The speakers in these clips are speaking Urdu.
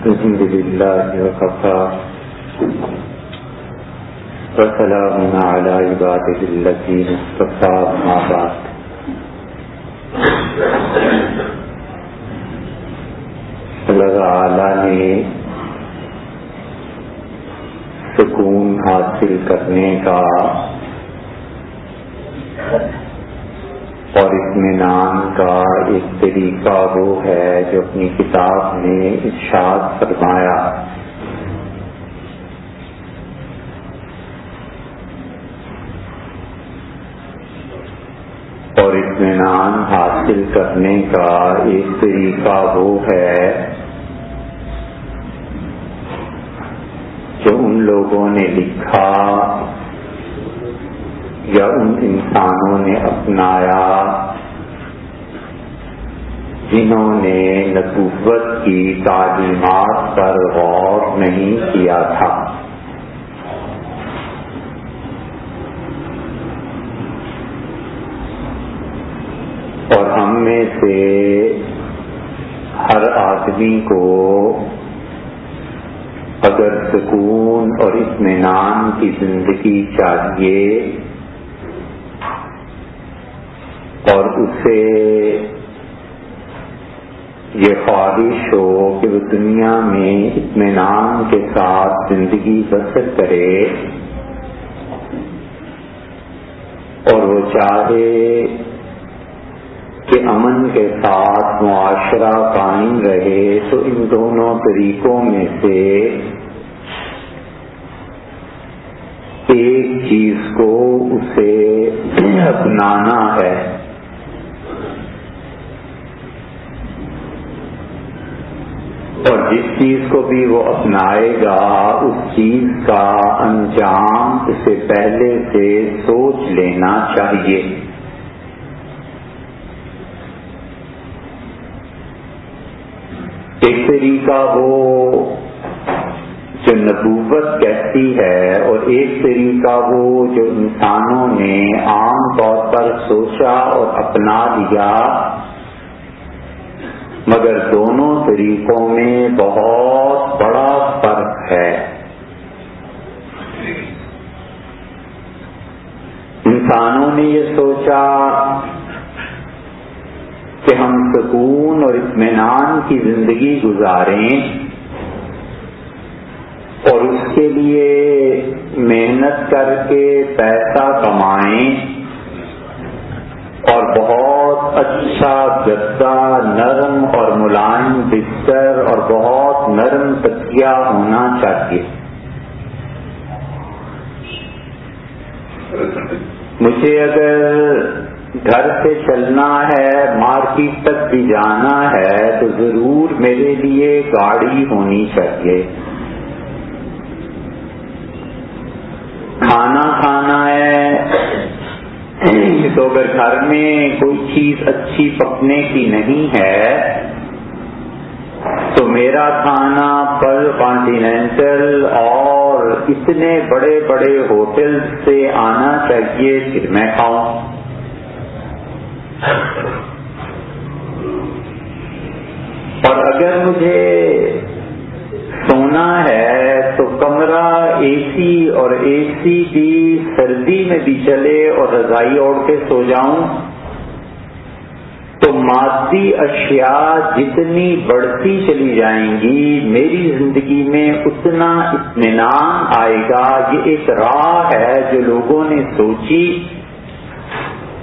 الحمد لله وكفى وسلام على عباده الذين اصطفى أما بعد. اللہ تعالی نے سکون حاصل کرنے کا اور اطمینان کا ایک طریقہ وہ ہے جو اپنی کتاب میں ارشاد فرمایا. اور اطمینان حاصل کرنے کا ایک طریقہ وہ ہے جو ان لوگوں نے لکھا یا ان انسانوں نے اپنایا جنہوں نے نبوت کی تعلیمات پر غور نہیں کیا تھا. اور ہم میں سے ہر آدمی کو اگر سکون اور اطمینان کی زندگی چاہیے اور اسے یہ خواہش ہو کہ وہ دنیا میں اطمینان کے ساتھ زندگی بسر کرے اور وہ چاہے کہ امن کے ساتھ معاشرہ قائم رہے، تو ان دونوں طریقوں میں سے ایک چیز کو اسے اپنانا ہے. اور جس چیز کو بھی وہ اپنائے گا اس چیز کا انجام اسے پہلے سے سوچ لینا چاہیے. ایک طریقہ وہ جو نبوت کہتی ہے اور ایک طریقہ وہ جو انسانوں نے عام طور پر سوچا اور اپنا لیا، مگر دونوں طریقوں میں بہت بڑا فرق ہے. انسانوں نے یہ سوچا کہ ہم سکون اور اطمینان کی زندگی گزاریں اور اس کے لیے محنت کر کے پیسہ کمائیں اور بہت اچھا گدا، نرم اور ملائم بستر اور بہت نرم تکیہ ہونا چاہیے. مجھے اگر گھر سے چلنا ہے، مارکیٹ تک بھی جانا ہے، تو ضرور میرے لیے گاڑی ہونی چاہیے. کھانا کھانا ہے تو اگر گھر میں کوئی چیز اچھی پکنے کی نہیں ہے تو میرا کھانا پر کانٹیننٹل اور اتنے بڑے بڑے ہوٹل سے آنا چاہیے پھر میں کھاؤں. اور اگر مجھے سونا ہے تو کمرہ اے سی اور اے سی بھی سردی میں بھی چلے اور رضائی اوڑھ کے سو جاؤں. تو مادی اشیاء جتنی بڑھتی چلی جائیں گی میری زندگی میں اتنا اطمینان آئے گا. یہ ایک راہ ہے جو لوگوں نے سوچی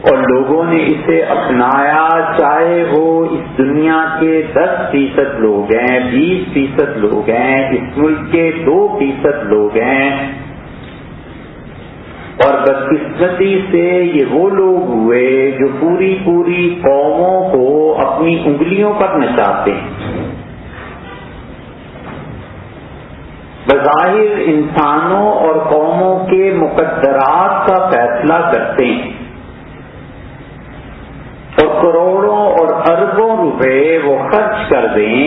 اور لوگوں نے اسے اپنایا، چاہے وہ اس دنیا کے 10% لوگ ہیں، 20% لوگ ہیں، اس ملک کے 2% لوگ ہیں. اور بدقسمتی سے یہ وہ لوگ ہوئے جو پوری قوموں کو اپنی انگلیوں پر نچاتے ہیں. بظاہر انسانوں اور قوموں کے مقدرات کا فیصلہ کرتے ہیں اور کروڑوں اور اربوں روپے وہ خرچ کر دیں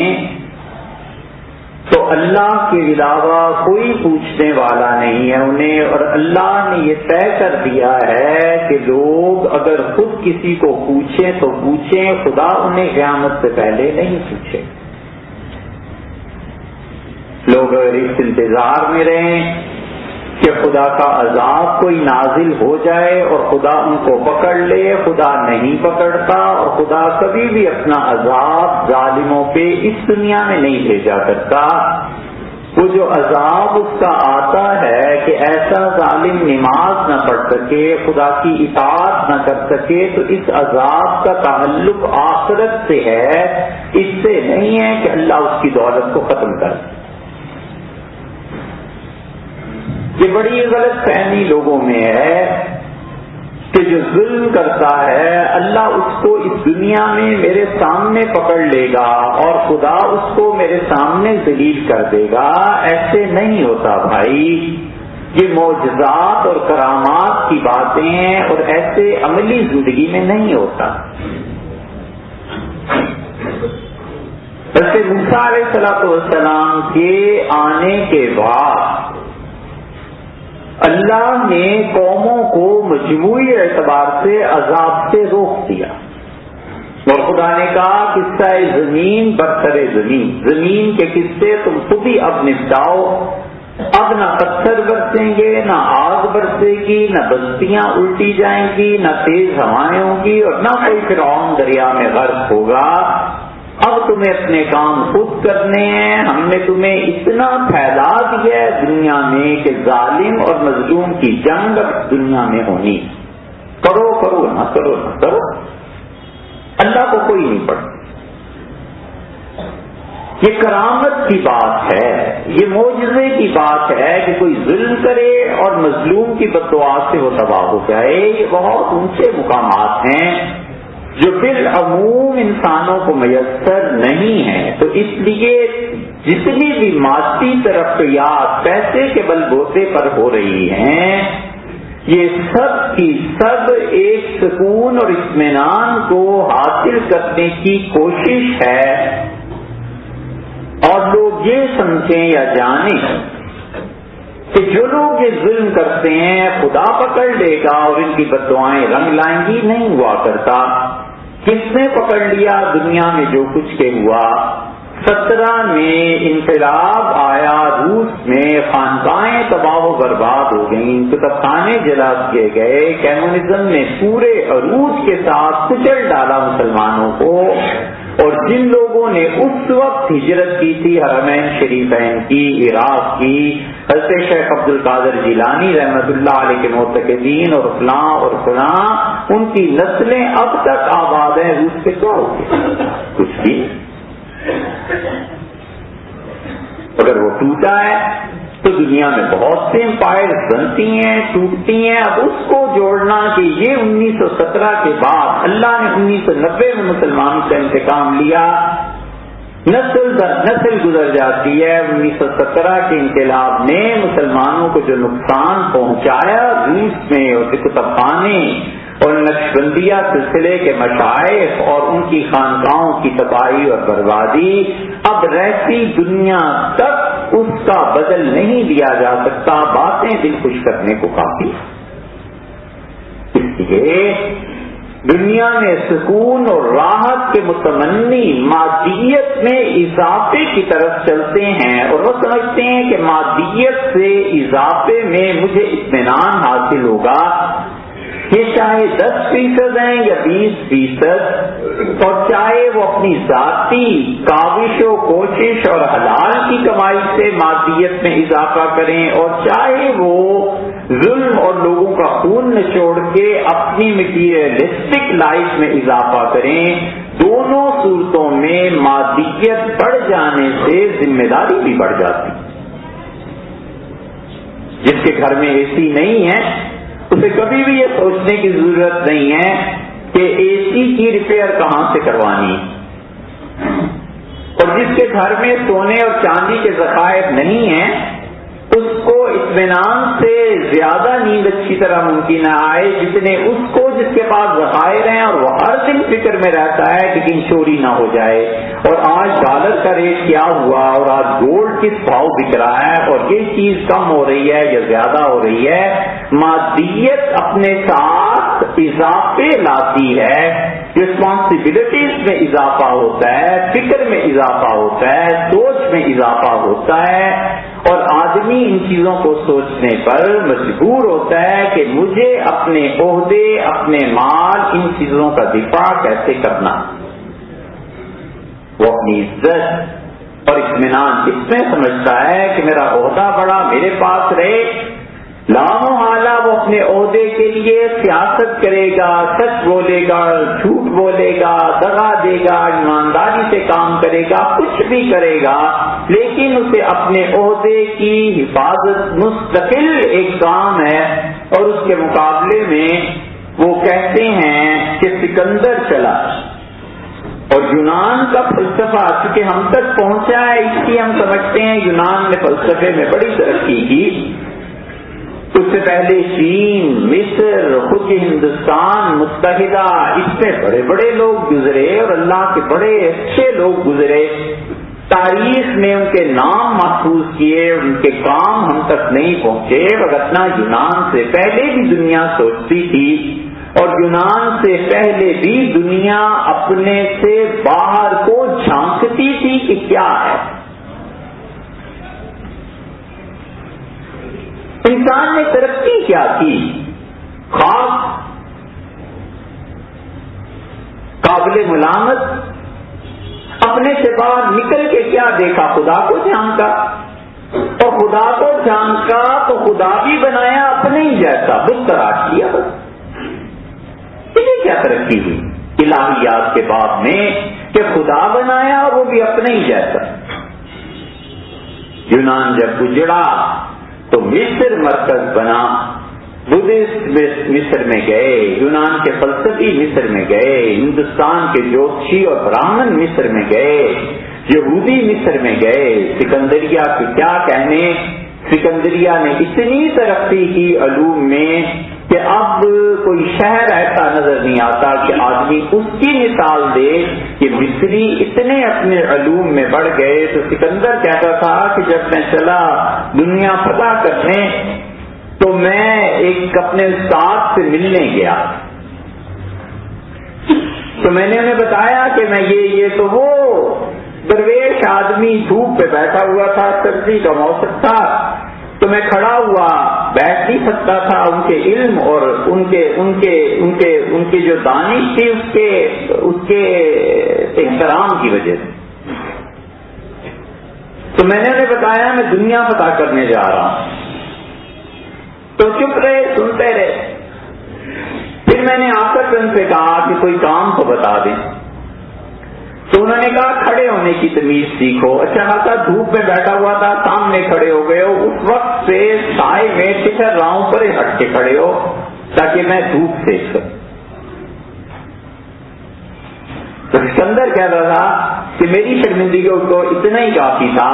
تو اللہ کے علاوہ کوئی پوچھنے والا نہیں ہے انہیں. اور اللہ نے یہ طے کر دیا ہے کہ لوگ اگر خود کسی کو پوچھیں تو پوچھیں، خدا انہیں قیامت سے پہلے نہیں پوچھے. لوگ اگر اس انتظار میں رہیں کہ خدا کا عذاب کوئی نازل ہو جائے اور خدا ان کو پکڑ لے، خدا نہیں پکڑتا، اور خدا کبھی بھی اپنا عذاب ظالموں پہ اس دنیا میں نہیں بھیجا کرتا۔ وہ جو عذاب اس کا آتا ہے کہ ایسا ظالم نماز نہ پڑھ سکے، خدا کی اطاعت نہ کر سکے، تو اس عذاب کا تعلق آخرت سے ہے، اس سے نہیں ہے کہ اللہ اس کی دولت کو ختم کر دے۔ یہ بڑی غلط فہمی لوگوں میں ہے کہ جو ظلم کرتا ہے اللہ اس کو اس دنیا میں میرے سامنے پکڑ لے گا اور خدا اس کو میرے سامنے ذلیل کر دے گا۔ ایسے نہیں ہوتا بھائی، یہ معجزات اور کرامات کی باتیں ہیں اور ایسے عملی زندگی میں نہیں ہوتا۔ حضرت موسیٰ علیہ السلام کے آنے کے بعد اللہ نے قوموں کو مجموعی اعتبار سے عذاب سے روک دیا، اور خدا نے کہا قصہ زمین برسر زمین، زمین کے قصے تم خود ہی اب نپٹاؤ، اب نہ پتھر برسیں گے، نہ آگ برسے گی، نہ بستیاں الٹی جائیں گی، نہ تیز ہوائیں ہوں گی، اور نہ کوئی فرعون دریا میں غرق ہوگا۔ اب تمہیں اپنے کام خود کرنے ہیں، ہم نے تمہیں اتنا پھیلا دیا ہے دنیا میں کہ ظالم اور مظلوم کی جنگ اب دنیا میں ہونی، کرو کرو نہ کرو نہ کرو، اللہ کو کوئی نہیں پڑتا۔ یہ کرامت کی بات ہے، یہ معجزے کی بات ہے کہ کوئی ظلم کرے اور مظلوم کی بددعا سے وہ تباہ ہو جائے۔ یہ بہت اونچے مقامات ہیں جو بالعموم انسانوں کو میسر نہیں ہے۔ تو اس لیے جتنی بھی مادی ترقیات پیسے کے بل بوتے پر ہو رہی ہیں، یہ سب کی سب ایک سکون اور اطمینان کو حاصل کرنے کی کوشش ہے، اور لوگ یہ سمجھیں یا جانیں کہ جو لوگ یہ ظلم کرتے ہیں خدا پکڑ لے گا اور ان کی بددعائیں رنگ لائیں گی، نہیں ہوا کرتا۔ کس نے پکڑ لیا دنیا میں جو کچھ کے ہوا؟ 17 میں انقلاب آیا روس میں، خانقاہیں تباہ و برباد ہو گئیں، کتب خانے جلا دیے گئے، کمیونزم نے پورے عروج کے ساتھ کچل ڈالا مسلمانوں کو، اور جن لوگوں نے اس وقت ہجرت کی تھی حرمین شریفین کی، عراق کی، حضرت شیخ عبد القادر جیلانی رحمۃ اللہ علیہ کے معتقدین اور فلاں ان کی نسلیں اب تک آباد ہیں روس سے، کیا ہو گیا؟ کچھ بھی۔ اگر وہ ٹوٹا ہے تو دنیا میں بہت سے امپائر بنتی ہیں ٹوٹتی ہیں، اب اس کو جوڑنا کہ یہ 1917 کے بعد اللہ نے 1990 میں مسلمانوں سے انتقام لیا، نسل در نسل گزر جاتی ہے۔ 1917 کے انقلاب نے مسلمانوں کو جو نقصان پہنچایا روس میں، اور کتب خانے اور نقشبندیہ سلسلے کے مشائخ اور ان کی خانقاہوں کی تباہی اور بربادی، اب رہتی دنیا تک اس کا بدل نہیں دیا جا سکتا۔ باتیں دل خوش کرنے کو کافی، اس لیے دنیا میں سکون اور راحت کے متمنی مادیت میں اضافے کی طرف چلتے ہیں، اور وہ سمجھتے ہیں کہ مادیت سے اضافے میں مجھے اطمینان حاصل ہوگا۔ یہ چاہے 10% ہیں یا 20%، اور چاہے وہ اپنی ذاتی کاوش و کوشش اور حلال کی کمائی سے مادیت میں اضافہ کریں، اور چاہے وہ ظلم اور لوگوں کا خون نچوڑ کے اپنی مٹیریلسٹک لائف میں اضافہ کریں، دونوں صورتوں میں مادیت بڑھ جانے سے ذمہ داری بھی بڑھ جاتی۔ جس کے گھر میں اے سی نہیں ہے اسے کبھی بھی یہ سوچنے کی ضرورت نہیں ہے کہ اے سی کی ریپیئر کہاں سے کروانی، اور جس کے گھر میں سونے اور چاندی کے ذخائر نہیں ہیں اس کو اطمینان سے زیادہ نیند اچھی طرح ممکن آئے جتنے اس کو جس کے پاس ذخائر ہیں اور وہ ہر دن فکر میں رہتا ہے کہ کہیں چوری نہ ہو جائے، اور آج ڈالر کا ریٹ کیا ہوا، اور آج گولڈ کس بھاؤ بک رہا ہے، اور یہ چیز کم ہو رہی ہے یا زیادہ ہو رہی ہے۔ مادیت اپنے ساتھ اضافے لاتی ہے، رسپانسبلٹیز میں اضافہ ہوتا ہے، فکر میں اضافہ ہوتا ہے، سوچ میں اضافہ ہوتا ہے، اور آدمی ان چیزوں کو سوچنے پر مجبور ہوتا ہے کہ مجھے اپنے عہدے، اپنے مال، ان چیزوں کا دفاع کیسے کرنا. وہ اپنی عزت اور اطمینان اس میں سمجھتا ہے کہ میرا عہدہ بڑا میرے پاس رہے، لامو حالہ وہ اپنے عہدے کے لیے سیاست کرے گا، سچ بولے گا، جھوٹ بولے گا، دغا دے گا، ایمانداری سے کام کرے گا، کچھ بھی کرے گا، لیکن اسے اپنے عہدے کی حفاظت مستقل ایک کام ہے. اور اس کے مقابلے میں وہ کہتے ہیں کہ سکندر چلا، اور یونان کا فلسفہ چونکہ ہم تک پہنچا ہے اس لیے ہم سمجھتے ہیں یونان نے فلسفے میں بڑی ترقی کی. اس سے پہلے چین، مصر، خود ہندوستان متحدہ، اس میں بڑے بڑے لوگ گزرے اور اللہ کے بڑے اچھے لوگ گزرے. تاریخ میں ان کے نام محفوظ کیے، ان کے کام ہم تک نہیں پہنچے. وگرنہ یونان سے پہلے بھی دنیا سوچتی تھی، اور یونان سے پہلے بھی دنیا اپنے سے باہر کو جھانکتی تھی کہ کیا ہے. انسان نے ترقی کیا کی؟ خاص قابل ملامت اپنے سے باہر نکل کے کیا دیکھا؟ خدا کو جھانکا، اور خدا کو جھانکا تو خدا بھی بنایا اپنے ہی جیسا، بت تراش کیا. یہ کیا ترقی ہوئی الہیات کے باب میں کہ خدا بنایا اور وہ بھی اپنے ہی جیسا. یونان جب گزرا تو مصر مرکز بنا، بدھسٹ مصر میں گئے، یونان کے فلسفی مصر میں گئے، ہندوستان کے جوتشی اور براہمن مصر میں گئے، یہودی مصر میں گئے. سکندریہ کی کیا کہنے، سکندریہ نے اتنی ترقی کی علوم میں کہ اب کوئی شہر ایسا نظر نہیں آتا کہ آدمی اس کی مثال دے کہ مصری اتنے اپنے علوم میں بڑھ گئے. تو سکندر کہتا تھا کہ جب میں چلا دنیا فتح کرنے تو میں ایک اپنے استاد سے ملنے گیا، تو میں نے انہیں بتایا کہ میں یہ تو وہ درویش آدمی دھوپ پہ بیٹھا ہوا تھا، سردی کا موسم تھا، تو میں کھڑا ہوا بیٹھ نہیں سکتا تھا. ان کے علم اور ان کے جو دانش تھی اس کے احترام کی وجہ سے. تو میں نے انہیں بتایا میں دنیا فتح کرنے جا رہا ہوں. تو چپ رہے، سنتے رہے. پھر میں نے آ کر ان سے کہا کہ کوئی کام تو بتا دیں. تو انہوں نے کہا کھڑے ہونے کی تمیز سیکھو. اچھا خاصا دھوپ میں بیٹھا ہوا تھا، سامنے کھڑے ہو گئے ہو، اس وقت سے سائے میں ٹکر رہا ہوں، پرے ہٹ کے کھڑے ہو تاکہ میں دھوپ سیکھ سکوں. تو سکندر کہہ رہا تھا کہ میری شرمندگی کو اتنا ہی کافی تھا.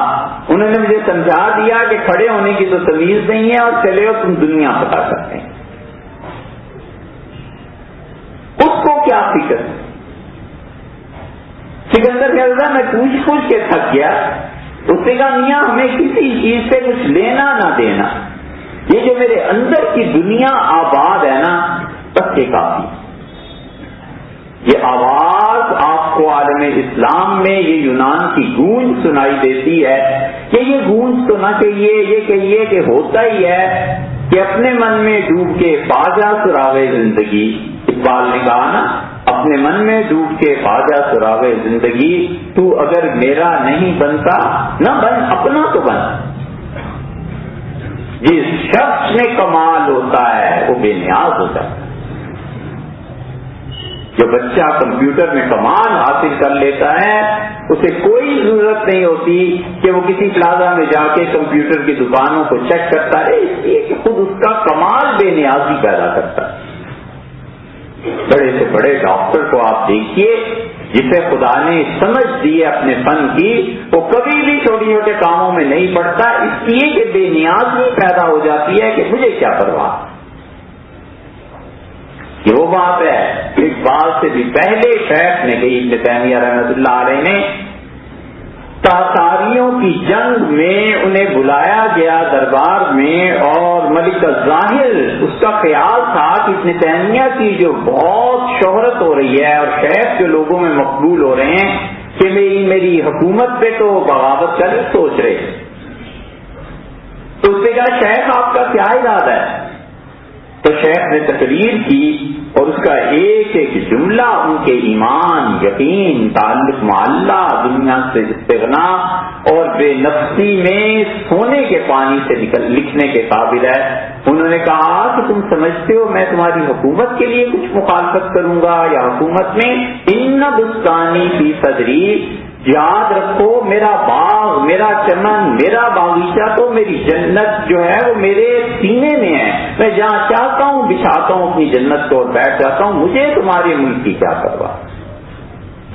انہوں نے مجھے سمجھا دیا کہ کھڑے ہونے کی تو تمیز نہیں ہے اور چلے ہو تم دنیا پتا کرتے ہیں. اس کو کیا فکر؟ سکندر کہہ رہا میں پوچھ کے تھک گیا. اس نے کہا میاں ہمیں کسی چیز سے کچھ لینا نہ دینا، یہ جو میرے اندر کی دنیا آباد ہے نا تب کے کافی. یہ آواز آپ کو عالم اسلام میں یہ یونان کی گونج سنائی دیتی ہے کہ یہ گونج تو نہ کہیے، یہ کہیے کہ ہوتا ہی ہے کہ اپنے من میں ڈوب کے باجا سراغے زندگی. اقبال نے کہا نا اپنے من میں ڈوب کے باجا سراغے زندگی، تو اگر میرا نہیں بنتا نہ بن، اپنا تو بن. جس شخص میں کمال ہوتا ہے وہ بے نیاز ہوتا ہے. جو بچہ کمپیوٹر میں کمال حاصل کر لیتا ہے اسے کوئی ضرورت نہیں ہوتی کہ وہ کسی پلازا میں جا کے کمپیوٹر کی دکانوں کو چیک کرتا ہے، اس لیے کہ خود اس کا کمال بے نیازی پیدا کرتا ہے. بڑے سے بڑے ڈاکٹر کو آپ دیکھیے جسے خدا نے سمجھ دی ہے اپنے فن کی، وہ کبھی بھی چھوٹے چھوٹے کاموں میں نہیں پڑتا، اس لیے کہ بے نیازی پیدا ہو جاتی ہے کہ مجھے کیا پرواہ. یہ وہ بات ہے ایک بات سے بھی پہلے شیخ نے کہی، ابن تیمیہ رحمۃ اللہ علیہ نے تاتاریوں کی جنگ میں انہیں بلایا گیا دربار میں، اور ملک الظاہر اس کا خیال تھا کہ ابن تیمیہ کی جو بہت شہرت ہو رہی ہے اور شیخ جو لوگوں میں مقبول ہو رہے ہیں کہ میری حکومت پہ تو بغاوت کا نہیں سوچ رہے. تو اس نے کہا شیخ آپ کا کیا ارادہ ہے؟ تو شیخ نے تقریر کی اور اس کا ایک ایک جملہ ان کے ایمان، یقین، تعلق مع اللہ، دنیا سے استغنا اور بے نفسی میں سونے کے پانی سے لکھنے کے قابل ہے. انہوں نے کہا کہ تم سمجھتے ہو میں تمہاری حکومت کے لیے کچھ مخالفت کروں گا یا حکومت میں؟ ان بستانی فی صدری، یاد رکھو میرا باغ، میرا چمن، میرا باغیچہ تو میری جنت جو ہے وہ میرے سینے میں ہے. میں جہاں چاہتا ہوں بچھاتا ہوں اپنی جنت کو اور بیٹھ جاتا ہوں. مجھے تمہارے ملک کی کیا پرواہ.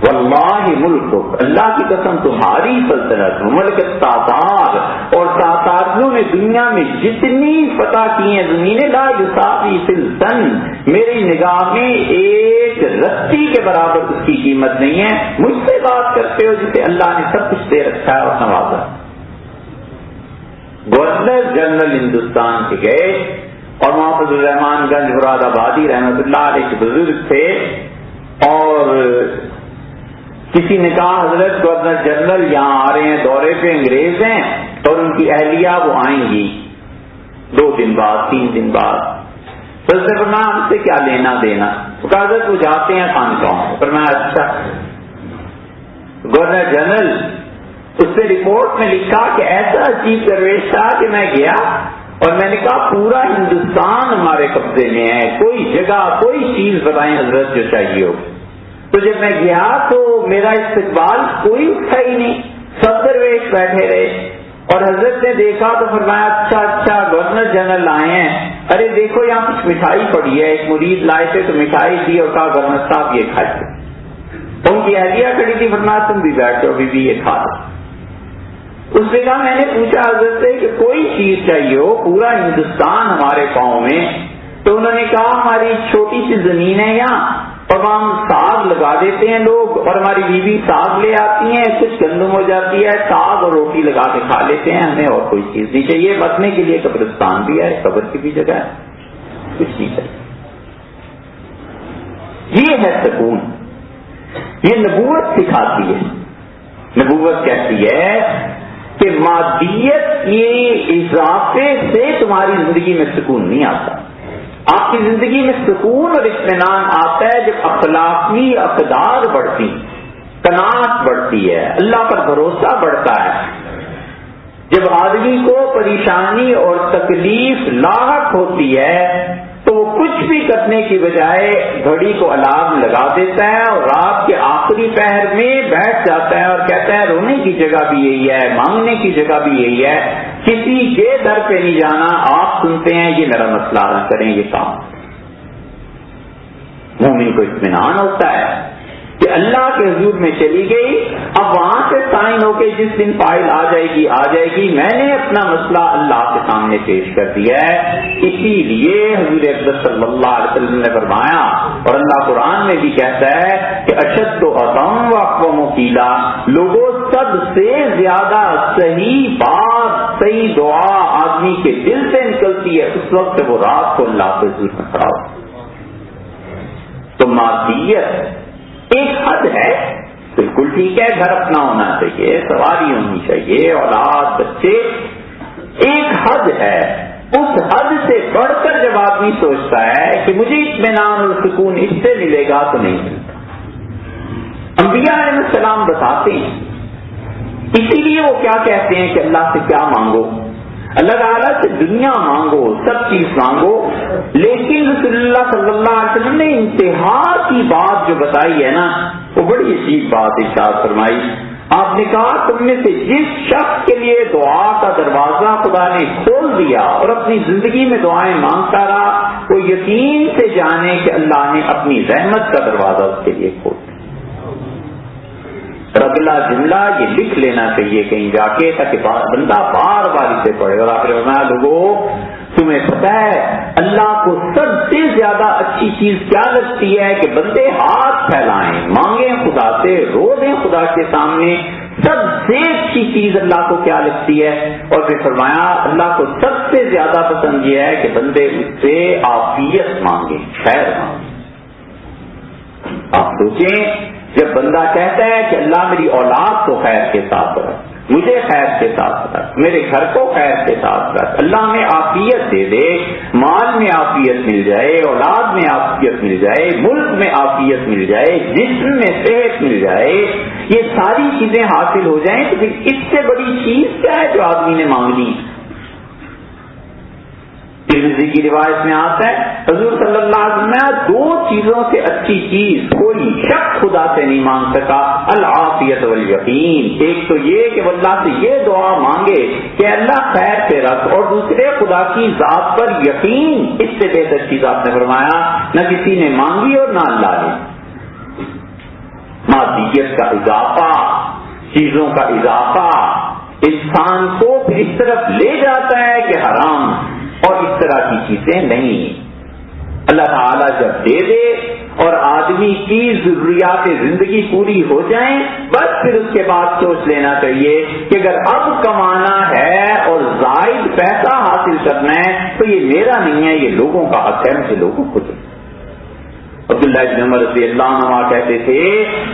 واللہ ملک، اللہ کی قسم تمہاری سلطنت، ملک تاتار، اور تاتاریوں نے دنیا میں جتنی فتح کی ہیں زمینیں، لا یساوی فی التن، میری نگاہ میں ایک رتی کے برابر اس کی قیمت نہیں ہے. مجھ سے بات کرتے ہو جسے اللہ نے سب کچھ دے رکھا ہے اور نوازا. گورنر جنرل ہندوستان کے گئے اور محمد الرحمان گنج مراد آبادی رحمۃ اللہ علیہ کے بزرگ تھے، اور کسی نے کہا حضرت گورنر جنرل یہاں آ رہے ہیں دورے پہ، انگریز ہیں اور ان کی اہلیہ وہ آئیں گی 2 دن بعد 3 دن بعد. تو اس نے فرمایا ہم سے کیا لینا دینا؟ تو کہا حضرت وہ جاتے ہیں خانقاہوں. فرمایا اچھا. گورنر جنرل اس سے رپورٹ میں لکھا کہ ایسا عجیب درویش تھا کہ میں گیا اور میں نے کہا پورا ہندوستان ہمارے قبضے میں ہے، کوئی جگہ کوئی چیز بتائیں حضرت جو چاہیے ہو. تو جب میں گیا تو میرا استقبال کوئی اٹھا ہی نہیں، سب درویش بیٹھے رہے. اور حضرت نے دیکھا تو فرمایا اچھا گورنر جنرل آئے ہیں، ارے دیکھو یہاں کچھ مٹھائی پڑی ہے. ایک مرید لائے تھے تو مٹھائی دی اور کہا گورنر صاحب یہ کھائے. ان کی اہلیہ کھڑی تھی، فرمایا تم بھی بیٹھو بھی یہ کھا لو. اس نے کہا میں نے پوچھا حضرت سے کہ کوئی چیز چاہیے ہو، پورا ہندوستان ہمارے پاؤں میں. تو انہوں نے کہا ہماری چھوٹی سی زمین ہے یہاں اور ہم ساگ لگا دیتے ہیں لوگ، اور ہماری بیوی ساگ لے آتی ہیں، کچھ گندم ہو جاتی ہے، ساگ اور روٹی لگا کے کھا لیتے ہیں. ہمیں اور کوئی چیز نہیں چاہیے. بسنے کے لیے قبرستان بھی ہے، قبر کی بھی جگہ ہے، کچھ نہیں چاہیے. یہ ہے سکون. یہ نبوت سکھاتی ہے. نبوت کہتی ہے کہ مادیت کے اضافے سے تمہاری زندگی میں سکون نہیں آتا. آپ کی زندگی میں سکون اور اطمینان آتا ہے جب اخلاقی اقدار بڑھتی، قناعت بڑھتی ہے، اللہ پر بھروسہ بڑھتا ہے. جب آدمی کو پریشانی اور تکلیف لاحق ہوتی ہے تو وہ کچھ بھی کرنے کی بجائے گھڑی کو الارم لگا دیتا ہے اور رات کے آخری پہر میں بیٹھ جاتا ہے اور کہتا ہے رونے کی جگہ بھی یہی ہے، مانگنے کی جگہ بھی یہی ہے، کسی کے در پہ نہیں جانا. آپ سنتے ہیں یہ میرا مسئلہ نہ کریں یہ کام. مومن کو اطمینان ہوتا ہے کہ اللہ کے حضور میں چلی گئی، اب وہاں سے سائن ہو کے جس دن فائل آ جائے گی، میں نے اپنا مسئلہ اللہ کے سامنے پیش کر دیا ہے. اسی لیے حضور اقدس صلی اللہ علیہ وسلم نے فرمایا، اور اللہ قرآن میں بھی کہتا ہے کہ اشد اقوام و اقوام قیلا، لوگوں سب سے زیادہ صحیح بات، صحیح دعا آدمی کے دل سے نکلتی ہے اس وقت وہ رات کو اللہ کے حضور میں کھڑا ہو. تو مادیت ایک حد ہے، بالکل ٹھیک ہے، گھر اپنا ہونا چاہیے، سواری ہونی چاہیے، اولاد، بچے، ایک حد ہے. اس حد سے بڑھ کر جب آدمی سوچتا ہے کہ مجھے اطمینان اور سکون اس سے ملے گا تو نہیں ملتا. انبیاء علیہ السلام بتاتے ہیں، اسی لیے وہ کیا کہتے ہیں کہ اللہ سے کیا مانگو؟ اللہ تعالیٰ سے دنیا مانگو، سب چیز مانگو. لیکن رسول اللہ صلی اللہ علیہ وسلم نے انتہا کی بات جو بتائی ہے نا، وہ بڑی عجیب بات ارشاد فرمائی. آپ نے کہا تم میں سے جس شخص کے لیے دعا کا دروازہ خدا نے کھول دیا اور اپنی زندگی میں دعائیں مانگتا رہا، وہ یقین سے جانے کہ اللہ نے اپنی رحمت کا دروازہ اس کے لیے کھول دیا. اور اگلا جملہ یہ لکھ لینا چاہیے کہیں جا کے تاکہ بندہ بار بار اسے پڑھے. اور آپ نے فرمایا لوگوں تمہیں پتہ ہے اللہ کو سب سے زیادہ اچھی چیز کیا لگتی ہے کہ بندے ہاتھ پھیلائیں، مانگیں خدا سے، رو دیں خدا کے سامنے سب سے اچھی چیز اللہ کو کیا لگتی ہے؟ اور پھر فرمایا اللہ کو سب سے زیادہ پسند یہ ہے کہ بندے اس سے عافیت مانگے، خیر مانگے۔ آپ سوچیں جب بندہ کہتا ہے کہ اللہ میری اولاد کو خیر کے ساتھ رکھ، مجھے خیر کے ساتھ رکھ، میرے گھر کو خیر کے ساتھ رکھ، اللہ میں عافیت دے دے، مال میں عافیت مل جائے، اولاد میں عافیت مل جائے، ملک میں عافیت مل جائے، جسم میں صحت مل جائے، یہ ساری چیزیں حاصل ہو جائیں تو پھر اس سے بڑی چیز کیا ہے جو آدمی نے مانگنی؟ ترمذی کی روایت میں آتا ہے حضور صلی اللہ علیہ وسلم دو چیزوں سے اچھی چیز کوئی شخص خدا سے نہیں مانگ سکا، العافیت والیقین۔ ایک تو یہ کہ وہ اللہ سے یہ دعا مانگے کہ اللہ خیر سے رکھ، اور دوسرے خدا کی ذات پر یقین۔ اس سے بہتر چیز آپ نے فرمایا نہ کسی نے مانگی اور نہ اللہ نے۔ مادیت کا اضافہ، چیزوں کا اضافہ انسان کو پھر اس طرف لے جاتا ہے کہ حرام اور اس طرح کی چیزیں نہیں۔ اللہ تعالیٰ جب دے دے اور آدمی کی ضروریات زندگی پوری ہو جائیں، بس پھر اس کے بعد سوچ لینا چاہیے کہ اگر اب کمانا ہے اور زائد پیسہ حاصل کرنا ہے تو یہ میرا نہیں ہے، یہ لوگوں کا حق ہے، مجھے لوگوں کو دے۔ عبداللہ بن عمر رضی اللہ عنہ کہتے تھے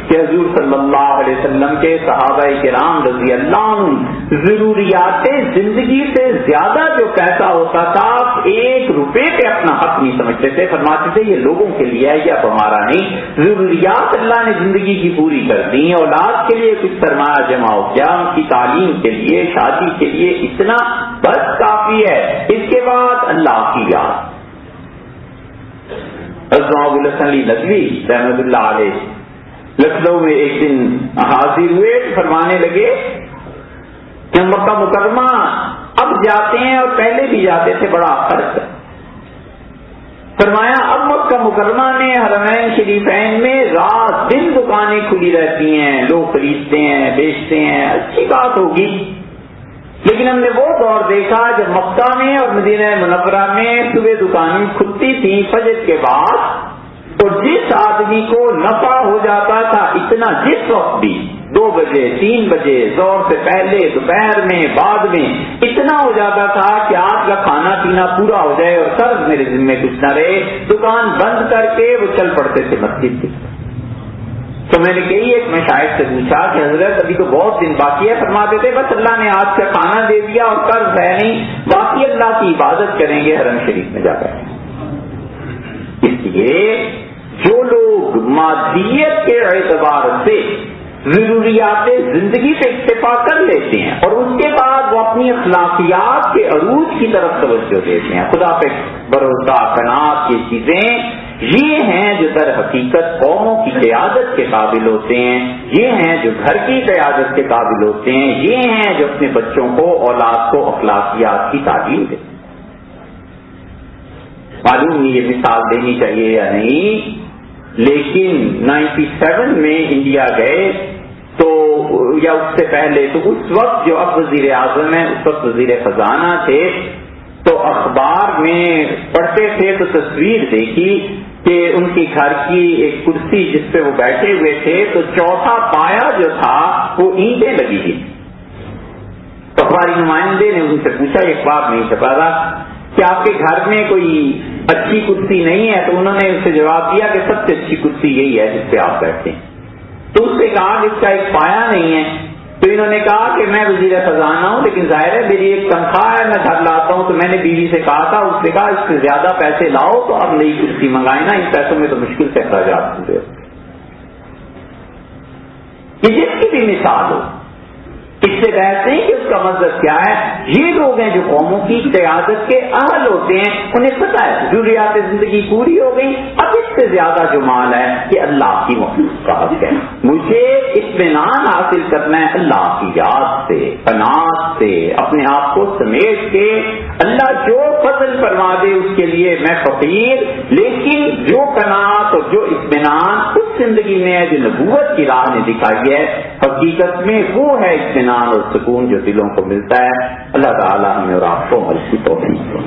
کہ حضور صلی اللہ علیہ وسلم کے صحابہ کرام رضی اللہ عنہ ضروریات زندگی سے زیادہ جو پیسہ ہوتا تھا 1 روپے پہ اپنا حق نہیں سمجھتے تھے، فرماتے تھے یہ لوگوں کے لیے ہے یا ہمارا نہیں۔ ضروریات اللہ نے زندگی کی پوری کر دی، اولاد کے لیے کچھ سرمایہ جمع ہو گیا، ان کی تعلیم کے لیے، شادی کے لیے، اتنا بس کافی ہے۔ اس کے بعد اللہ کی یاد۔ ابو الحسن علی ندوی رحمۃ اللہ علیہ لکھنؤ میں ایک دن حاضر ہوئے، فرمانے لگے کہ مکہ مکرمہ اب جاتے ہیں اور پہلے بھی جاتے تھے، بڑا فرق ہے۔ فرمایا اب مکہ مکرمہ میں حرمین شریفین میں رات دن دکانیں کھلی رہتی ہیں، لوگ خریدتے ہیں بیچتے ہیں، اچھی بات ہوگی، لیکن ہم نے وہ دور دیکھا جب مکہ میں اور مدینہ منورہ میں صبح دکانیں کھلتی تھیں فجر کے بعد، اور جس آدمی کو نفع ہو جاتا تھا اتنا، جس وقت بھی 2 بجے 3 بجے ظہر سے پہلے دوپہر میں بعد میں اتنا ہو جاتا تھا کہ آج کا کھانا پینا پورا ہو جائے اور قرض میرے ذمہ کچھ نہ رہے، دکان بند کر کے وہ چل پڑتے تھے مسجد کی۔ تو میں نے کہی ایک مشائخ سے پوچھا کہ حضرت ابھی تو بہت دن باقی ہے، فرماتے تھے بس اللہ نے آج کا کھانا دے دیا اور قرض ہے نہیں، باقی اللہ کی عبادت کریں گے حرم شریف میں جا کر۔ اس لیے جو لوگ مادیت کے اعتبار سے ضروریات زندگی پہ اکتفا کر لیتے ہیں اور اس کے بعد وہ اپنی اخلاقیات کے عروج کی طرف توجہ دیتے ہیں، خدا پہ بھروسہ، قناعت، یہ چیزیں یہ ہیں جو در حقیقت قوموں کی قیادت کے قابل ہوتے ہیں، یہ ہیں جو گھر کی قیادت کے قابل ہوتے ہیں، یہ ہیں جو اپنے بچوں کو، اولاد کو اخلاقیات کی تعلیم دیتے ہیں۔ معلوم نہیں یہ مثال دینی چاہیے یا نہیں، لیکن 97 میں انڈیا گئے تو یا اس سے پہلے، تو اس وقت جو اب وزیر اعظم ہیں اس وقت وزیر خزانہ تھے، تو اخبار میں پڑھتے تھے تو تصویر دیکھی کہ ان کی گھر کی ایک کرسی جس پہ وہ بیٹھے ہوئے تھے تو چوتھا پایا جو تھا وہ اینٹیں لگی ہوئی۔ اخباری نمائندے نے ان سے پوچھا، یہ اخبار نہیں چھپا تھا، کہ آپ کے گھر میں کوئی اچھی کرسی نہیں ہے؟ تو انہوں نے اس سے جواب دیا کہ سب سے اچھی کرسی یہی ہے جس پہ آپ بیٹھتے ہیں۔ تو اس سے کہا کہ اس کا ایک پایا نہیں ہے، تو انہوں نے کہا کہ میں وزیر خزانہ ہوں لیکن ظاہر ہے میری ایک تنخواہ ہے، میں گھر لاتا ہوں، تو میں نے بیوی سے کہا تھا، اس نے کہا اس سے زیادہ پیسے لاؤ تو اب نئی کرسی منگائے نا، ان پیسوں میں تو مشکل سے اخراجات پورے ہوتے۔ یہ جس کی بھی مثال ہو، اس سے بحث نہیں کہ اس کا مطلب کیا ہے، یہ لوگ ہیں جو قوموں کی قیادت کے اہل ہوتے ہیں، انہیں پتہ ہے ضروریات زندگی پوری ہو گئی، اب اس سے زیادہ جو مال ہے یہ اللہ کی مخلوق کا حق ہے، مجھے اطمینان حاصل کرنا ہے اللہ کی یاد سے، قناعت سے، اپنے آپ کو سمیٹ کے، اللہ جو فضل فرما دے اس کے لیے میں فقیر، لیکن جو قناعت اور جو اطمینان اس زندگی میں ہے جو نبوت کی راہ نے دکھائی ہے، حقیقت میں وہ ہے اطمینان اور سکون جو دلوں کو ملتا ہے۔ اللہ تعالیٰ ہمیں اور آپ کو عمل کی توفیق دے۔